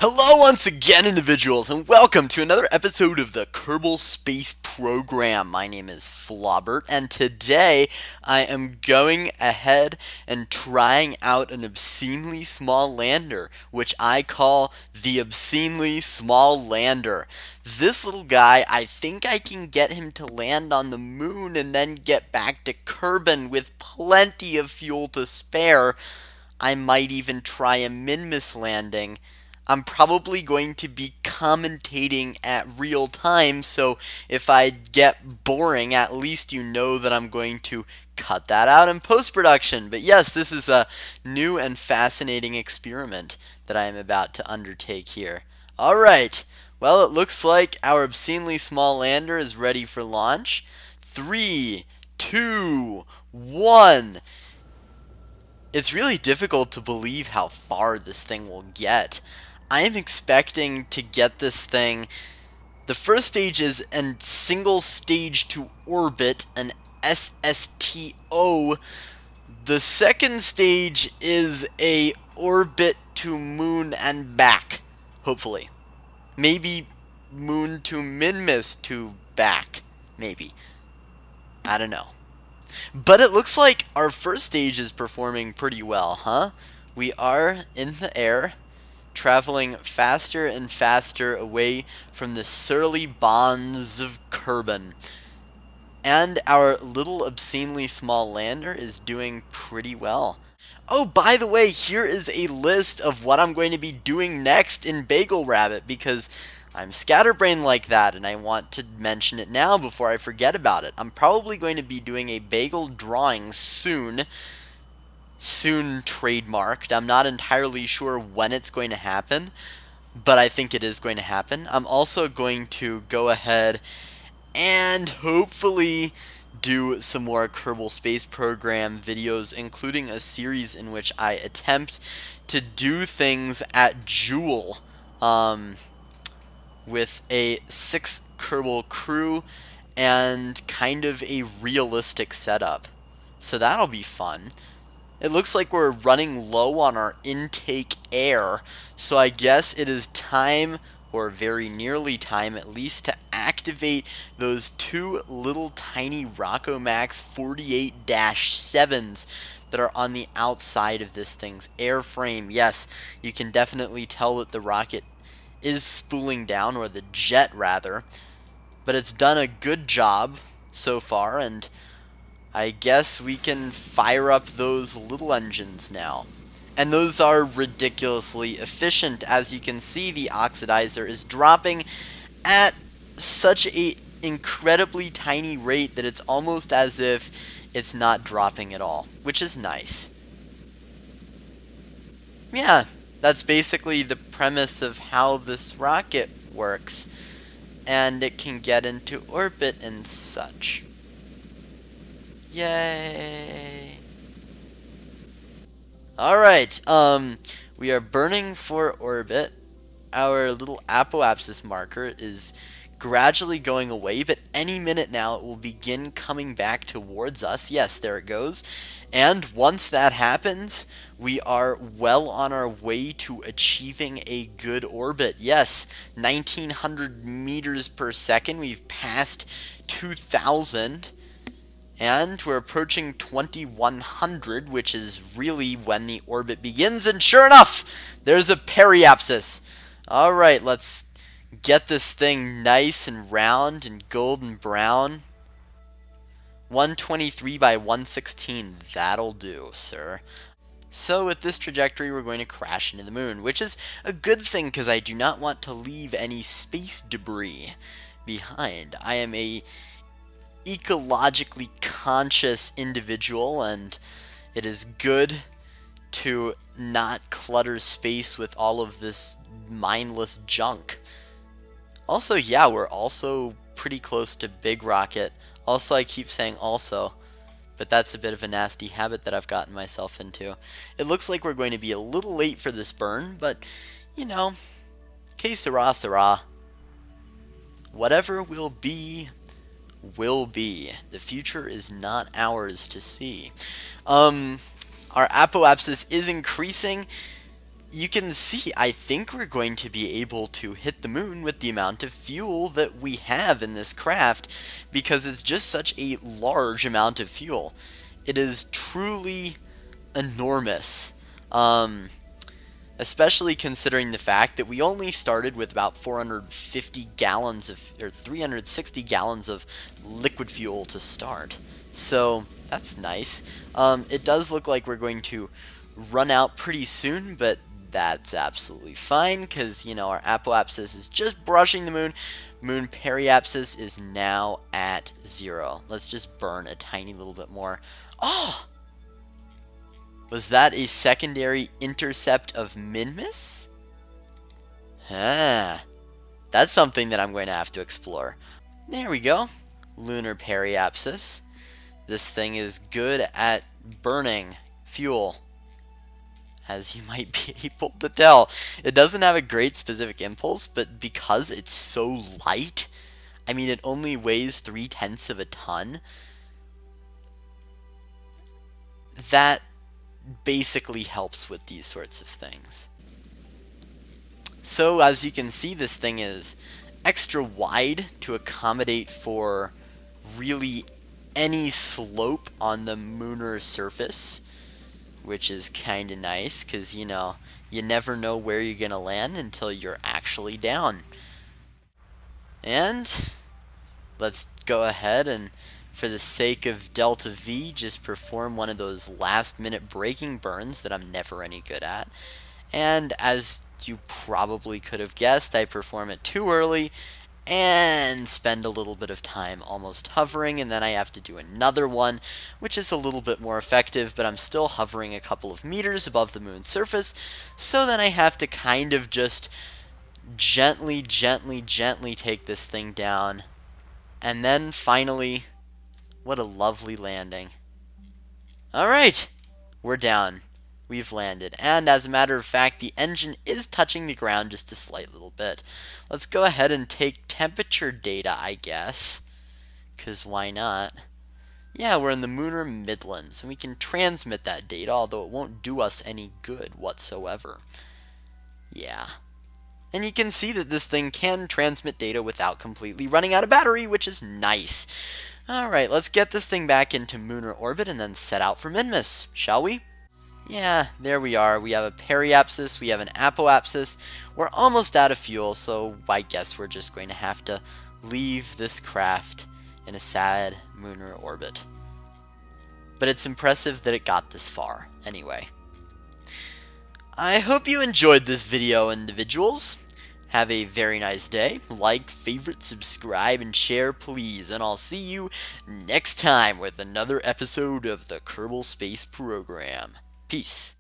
Hello once again, individuals, and welcome to another episode of the Kerbal Space Program. My name is Flobbert, and today I am going ahead and trying out an obscenely small lander, which I call the Obscenely Small Lander. This little guy, I think I can get him to land on the moon and then get back to Kerbin with plenty of fuel to spare. I might even try a Minmus landing. I'm probably going to be commentating at real time, so if I get boring, at least you know that I'm going to cut that out in post-production. But yes, this is a new and fascinating experiment that I am about to undertake here. Alright, well, it looks like our obscenely small lander is ready for launch. 3, 2, 1. It's really difficult to believe how far this thing will get. I am expecting to get this thing. The first stage is a single stage to orbit, an SSTO. The second stage is a orbit to moon and back, hopefully. Maybe moon to Minmus to back, maybe. I don't know. But it looks like our first stage is performing pretty well, huh? We are in the air, traveling faster and faster away from the surly bonds of Kerbin. And our little obscenely small lander is doing pretty well. Oh, by the way, here is a list of what I'm going to be doing next in Bagel Rabbit, because I'm scatterbrained like that, and I want to mention it now before I forget about it. I'm probably going to be doing a bagel drawing soon. Soon trademarked. I'm not entirely sure when it's going to happen, but I think it is going to happen. I'm also going to go ahead and hopefully do some more Kerbal Space Program videos, including a series in which I attempt to do things at Jewel with a 6 Kerbal crew and kind of a realistic setup. So that'll be fun. It looks like we're running low on our intake air, so I guess it is time, or very nearly time at least, to activate those two little tiny Rockomax 48-7s that are on the outside of this thing's airframe. Yes, you can definitely tell that the rocket is spooling down, or the jet rather, but it's done a good job so far, and I guess we can fire up those little engines now. And those are ridiculously efficient. As you can see, the oxidizer is dropping at such a incredibly tiny rate that it's almost as if it's not dropping at all, which is nice. Yeah, that's basically the premise of how this rocket works, and it can get into orbit and such. Yay! Alright, we are burning for orbit. Our little apoapsis marker is gradually going away, but any minute now it will begin coming back towards us. Yes, there it goes. And once that happens, we are well on our way to achieving a good orbit. Yes, 1900 meters per second. We've passed 2000. And we're approaching 2100, which is really when the orbit begins. And sure enough, there's a periapsis. Alright, let's get this thing nice and round and golden brown. 123 by 116. That'll do, sir. So with this trajectory, we're going to crash into the moon, which is a good thing because I do not want to leave any space debris behind. I am a ecologically conscious individual, and it is good to not clutter space with all of this mindless junk. Also, yeah, we're also pretty close to Big Rocket. Also, I keep saying also, but that's a bit of a nasty habit that I've gotten myself into. It looks like we're going to be a little late for this burn, but, you know, que sera, sera. Whatever will be, will be. The future is not ours to see. Our apoapsis is increasing. you can see, I think we're going to be able to hit the moon with the amount of fuel that we have in this craft, because it's just such a large amount of fuel. It is truly enormous. Especially considering the fact that we only started with about 450 gallons of, or 360 gallons of liquid fuel to start. So that's nice. It does look like we're going to run out pretty soon, but that's absolutely fine, because, you know, our apoapsis is just brushing the moon. Moon periapsis is now at 0. Let's just burn a tiny little bit more. Oh! Was that a secondary intercept of Minmus? Ah, that's something that I'm going to have to explore. There we go. Lunar periapsis. This thing is good at burning fuel, as you might be able to tell. It doesn't have a great specific impulse, but because it's so light, I mean, it only weighs 3/10 of a ton. That basically helps with these sorts of things. So as you can see, this thing is extra wide to accommodate for really any slope on the lunar surface, which is kind of nice, because, you know, you never know where you're going to land until you're actually down. And let's go ahead and, for the sake of Delta V, just perform one of those last minute braking burns that I'm never any good at. And as you probably could have guessed, I perform it too early and spend a little bit of time almost hovering, and then I have to do another one, which is a little bit more effective, but I'm still hovering a couple of meters above the moon's surface, so then I have to kind of just gently take this thing down. And then finally, what a lovely landing. Alright, we're down. We've landed. And as a matter of fact, the engine is touching the ground just a slight little bit. Let's go ahead and take temperature data, I guess. Because why not? Yeah, we're in the Lunar Midlands, and we can transmit that data, although it won't do us any good whatsoever. Yeah. And you can see that this thing can transmit data without completely running out of battery, which is nice. Alright, let's get this thing back into lunar orbit and then set out for Minmus, shall we? Yeah, there we are. We have a periapsis, we have an apoapsis. We're almost out of fuel, so I guess we're just going to have to leave this craft in a sad lunar orbit. But it's impressive that it got this far, anyway. I hope you enjoyed this video, individuals. Have a very nice day. Like, favorite, subscribe, and share, please. And I'll see you next time with another episode of the Kerbal Space Program. Peace.